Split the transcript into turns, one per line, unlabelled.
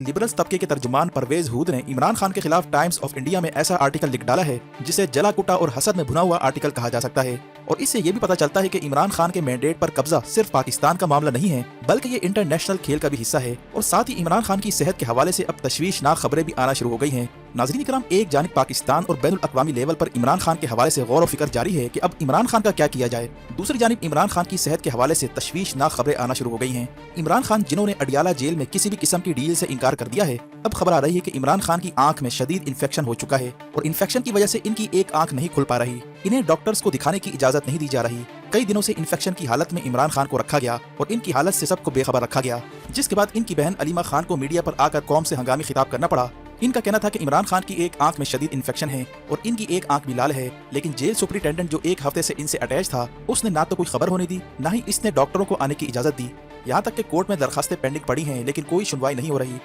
Liberals तबके के तर्जुमान परवेज हुद ने इमरान खान के खिलाफ टाइम्स ऑफ इंडिया में ऐसा आर्टिकल लिख डाला है जिसे जला कुटा और हसद में भुना हुआ आर्टिकल कहा जा सकता है। और इससे ये भी पता चलता है कि इमरान खान के मैंडेट पर कब्जा सिर्फ पाकिस्तान का मामला नहीं है बल्कि ये इंटरनेशनल खेल का भी हिस्सा है। और साथ ही इमरान खान की सेहत के हवाले से अब तशवीशनाक खबरें भी आना शुरू हो गई हैं। नाज़रीन किराम, एक जानिब पाकिस्तान और बैनुल अक़वामी लेवल पर इमरान खान के हवाले से गौर व फिक्र जारी है कि अब इमरान खान का क्या किया जाए। दूसरी जानिब इमरान खान की सेहत के हवाले से तशवीशनाक खबरें आना शुरू हो गई हैं। इमरान खान जिन्होंने अडियाला जेल में किसी भी किस्म की डील से इनकार कर दिया है, अब खबर आ रही है कि इमरान खान की आंख में शदीद इन्फेक्शन हो चुका है और इन्फेक्शन की वजह से इनकी एक आंख नहीं खुल पा रही। इन्हें डॉक्टर्स को दिखाने की इजाजत नहीं दी जा रही। कई दिनों से इन्फेक्शन की हालत में इमरान खान को रखा गया और इनकी हालत से सबको बेखबर रखा गया, जिसके बाद इनकी बहन अलीमा खान को मीडिया पर आकर कौम से हंगामी खिताब करना पड़ा। इनका कहना था कि इमरान खान की एक आंख में शदीद इन्फेक्शन है और इनकी एक आंख भी लाल है, लेकिन जेल सुपरिटेंडेंट जो एक हफ्ते से इनसे अटैच था उसने ना तो कोई खबर होने दी, ना ही इसने डॉक्टरों को आने की इजाजत दी। यहाँ तक कि कोर्ट में दरखास्तें पेंडिंग पड़ी हैं लेकिन कोई सुनवाई नहीं हो रही।